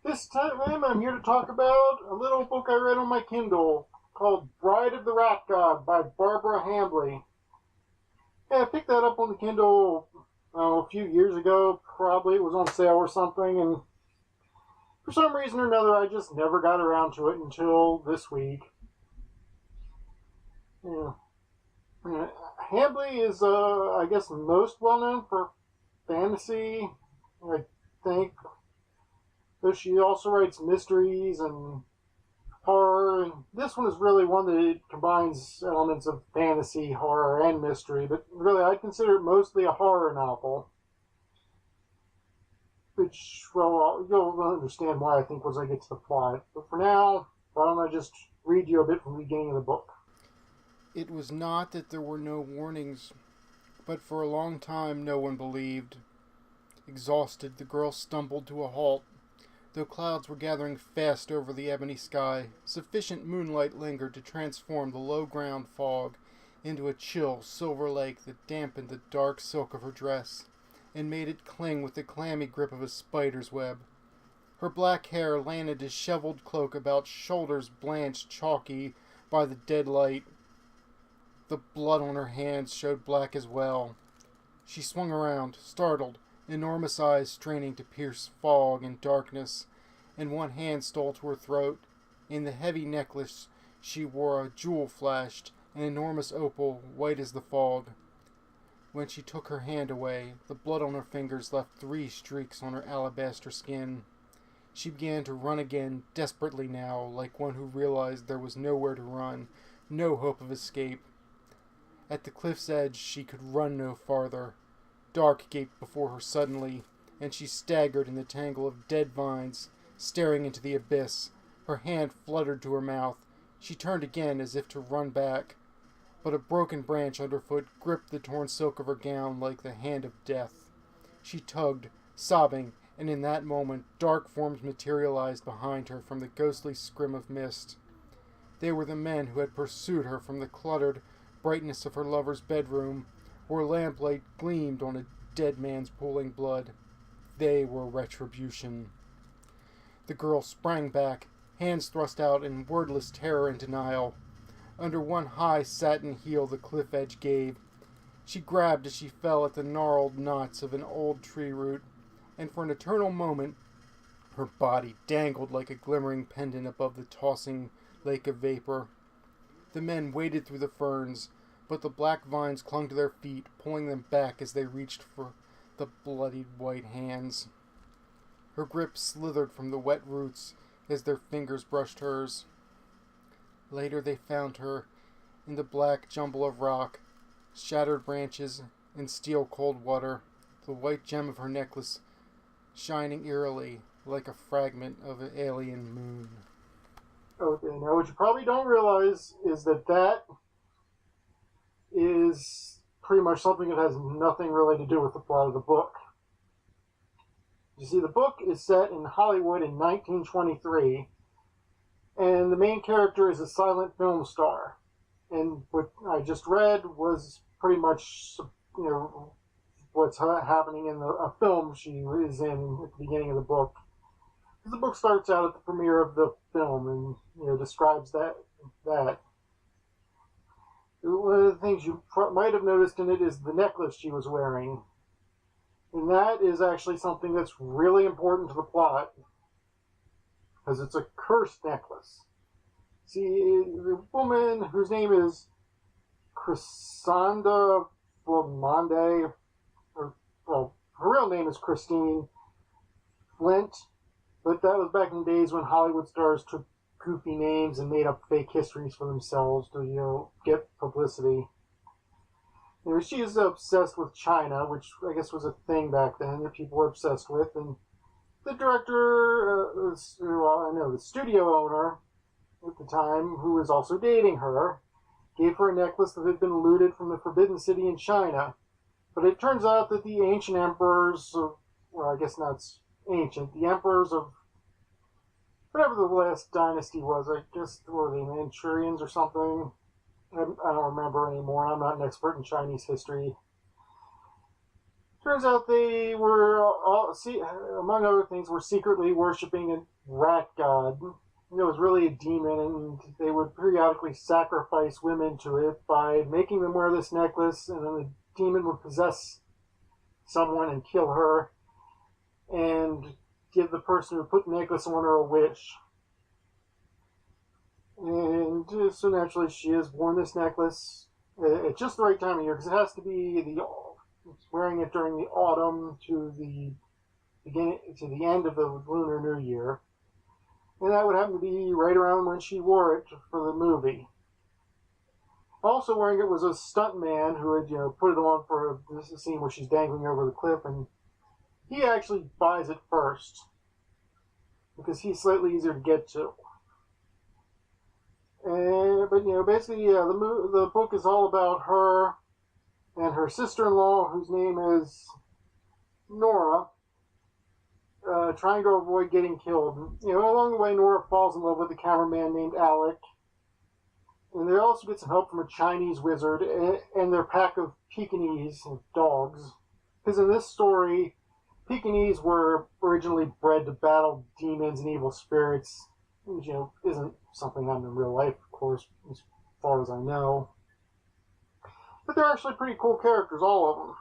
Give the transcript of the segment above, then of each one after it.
This time I'm here to talk about a little book I read on my Kindle called Bride of the Rat God by Barbara Hambly. Yeah, I picked that up on the Kindle a few years ago. Probably it was on sale or something, and for some reason or another, I just never got around to it until this week. Yeah. Yeah. Hambly is, I guess, most well known for fantasy, I think. Though she also writes mysteries and horror, and this one is really one that it combines elements of fantasy, horror, and mystery. But really, I consider it mostly a horror novel. Which, well, you'll understand why I think once I get to the plot. But for now, why don't I just read you a bit from the beginning of the book? It was not that there were no warnings, but for a long time no one believed. Exhausted, the girl stumbled to a halt. Though clouds were gathering fast over the ebony sky, sufficient moonlight lingered to transform the low-ground fog into a chill silver lake that dampened the dark silk of her dress and made it cling with the clammy grip of a spider's web. Her black hair lay in a disheveled cloak about shoulders blanched chalky by the dead light. The blood on her hands showed black as well. She swung around, startled, enormous eyes straining to pierce fog and darkness, and one hand stole to her throat. In the heavy necklace she wore a jewel flashed, an enormous opal, white as the fog. When she took her hand away, the blood on her fingers left 3 streaks on her alabaster skin. She began to run again, desperately now, like one who realized there was nowhere to run, no hope of escape. At the cliff's edge she could run no farther. Dark gaped before her suddenly, and she staggered in the tangle of dead vines, staring into the abyss. Her hand fluttered to her mouth. She turned again as if to run back, but a broken branch underfoot gripped the torn silk of her gown like the hand of death. She tugged, sobbing, and in that moment dark forms materialized behind her from the ghostly scrim of mist. They were the men who had pursued her from the cluttered brightness of her lover's bedroom, where lamplight gleamed on a dead man's pooling blood. They were retribution. The girl sprang back, hands thrust out in wordless terror and denial. Under one high satin heel the cliff edge gave. She grabbed as she fell at the gnarled knots of an old tree root, and for an eternal moment her body dangled like a glimmering pendant above the tossing lake of vapor. The men waded through the ferns, but the black vines clung to their feet, pulling them back as they reached for the bloodied white hands. Her grip slithered from the wet roots as their fingers brushed hers. Later they found her in the black jumble of rock, shattered branches, and steel-cold water, the white gem of her necklace shining eerily like a fragment of an alien moon. Okay, now what you probably don't realize is that is pretty much something that has nothing really to do with the plot of the book. You see, the book is set in Hollywood in 1923, and the main character is a silent film star. And what I just read was pretty much, what's happening in a film she is in at the beginning of the book. The book starts out at the premiere of the film and describes that. One of the things you might have noticed in it is the necklace she was wearing. And that is actually something that's really important to the plot, because it's a cursed necklace. See, the woman whose name is Chrysanda Flamonde, or, well, her real name is Christine Flint, but that was back in the days when Hollywood stars took goofy names and made up fake histories for themselves to, get publicity. She is obsessed with China, which I guess was a thing back then that people were obsessed with. And the director, the studio owner at the time, who was also dating her, gave her a necklace that had been looted from the Forbidden City in China. But it turns out that the ancient emperors, I guess not ancient, the emperors of whatever the last dynasty was, I guess, were the Manchurians or something. I don't remember anymore. I'm not an expert in Chinese history. Turns out they were, among other things, were secretly worshipping a rat god. It was really a demon, and they would periodically sacrifice women to it by making them wear this necklace, and then the demon would possess someone and kill her, and give the person who put the necklace on her a wish. And so naturally, she has worn this necklace at just the right time of year, because it has to be wearing it during the autumn to the end of the Lunar New Year, and that would happen to be right around when she wore it for the movie. Also wearing it was a stuntman who had put it on for this scene where she's dangling over the cliff, and he actually buys it first because he's slightly easier to get to. But basically, the book is all about her and her sister-in-law, whose name is Nora, trying to avoid getting killed. Along the way, Nora falls in love with a cameraman named Alec, and they also get some help from a Chinese wizard and their pack of Pekingese dogs. Because in this story, Pekingese were originally bred to battle demons and evil spirits, which isn't something I'm in real life, of course, as far as I know. But they're actually pretty cool characters, all of them.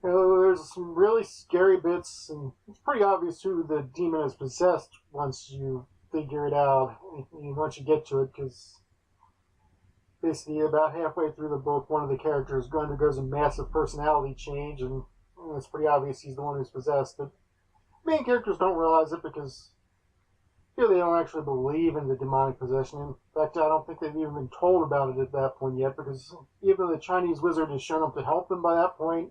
There's some really scary bits, and it's pretty obvious who the demon is possessed once you figure it out, once you get to it, because basically about halfway through the book, one of the characters undergoes a massive personality change, and it's pretty obvious he's the one who's possessed, but main characters don't realize it because they don't actually believe in the demonic possession. In fact, I don't think they've even been told about it at that point yet, because even the Chinese wizard has shown up to help them by that point,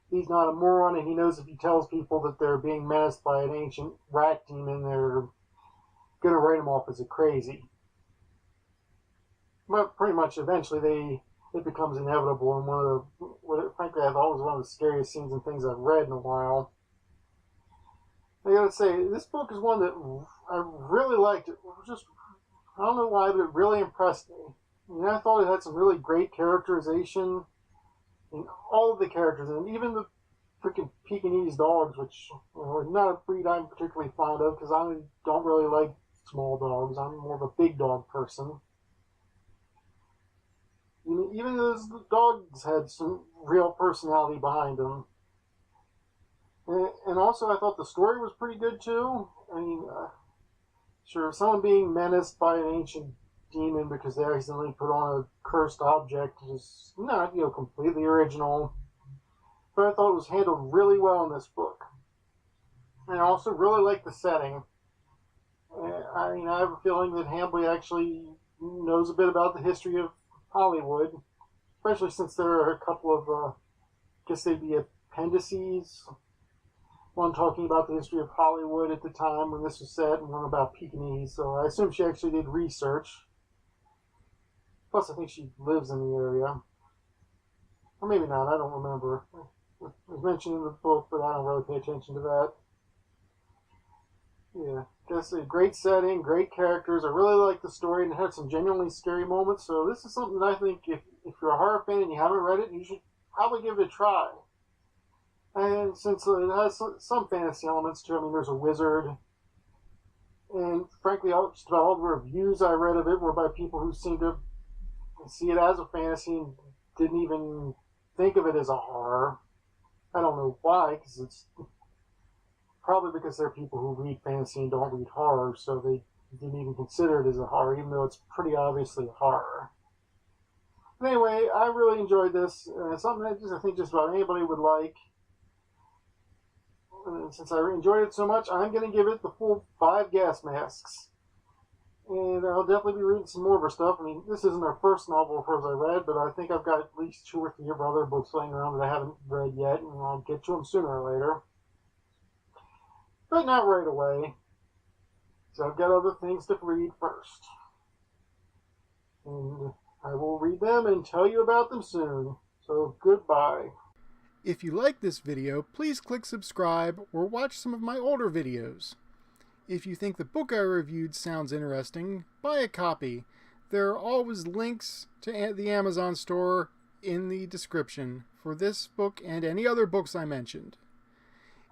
he's not a moron, and he knows if he tells people that they're being menaced by an ancient rat demon, they're going to write him off as a crazy. But pretty much eventually it becomes inevitable, and frankly I thought was one of the scariest scenes and things I've read in a while. I gotta say, this book is one that I really liked. It just, I don't know why, but it really impressed me. I thought it had some really great characterization in all of the characters, and even the freaking Pekingese dogs, which are not a breed I'm particularly fond of, because I don't really like small dogs. I'm more of a big dog person. Even those dogs had some real personality behind them. And also, I thought the story was pretty good too. I mean, sure, someone being menaced by an ancient demon because they accidentally put on a cursed object is not, completely original. But I thought it was handled really well in this book. And I also really like the setting. I have a feeling that Hambly actually knows a bit about the history of Hollywood, especially since there are a couple of, I guess they'd be appendices. One talking about the history of Hollywood at the time when this was set, and one about Pekingese, so I assume she actually did research. Plus, I think she lives in the area. Or maybe not, I don't remember. It was mentioned in the book, but I don't really pay attention to that. Yeah, just a great setting, great characters. I really liked the story, and it had some genuinely scary moments, so this is something that I think if you're a horror fan and you haven't read it, you should probably give it a try. And since it has some fantasy elements to it, there's a wizard. And frankly, just about all the reviews I read of it were by people who seemed to see it as a fantasy and didn't even think of it as a horror. I don't know why, because it's probably because they're people who read fantasy and don't read horror, so they didn't even consider it as a horror, even though it's pretty obviously a horror. But anyway, I really enjoyed this. It's something that I think just about anybody would like. And since I enjoyed it so much, I'm going to give it the full 5 gas masks. And I'll definitely be reading some more of her stuff. This isn't her first novel of hers I read, but I think I've got at least 2 or 3 of her other books laying around that I haven't read yet, and I'll get to them sooner or later. But not right away. So I've got other things to read first. And I will read them and tell you about them soon. So goodbye. If you like this video, please click subscribe or watch some of my older videos. If you think the book I reviewed sounds interesting, buy a copy. There are always links to the Amazon store in the description for this book and any other books I mentioned.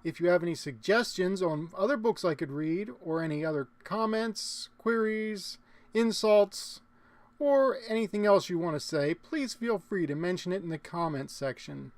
If you have any suggestions on other books I could read, or any other comments, queries, insults, or anything else you want to say, please feel free to mention it in the comments section.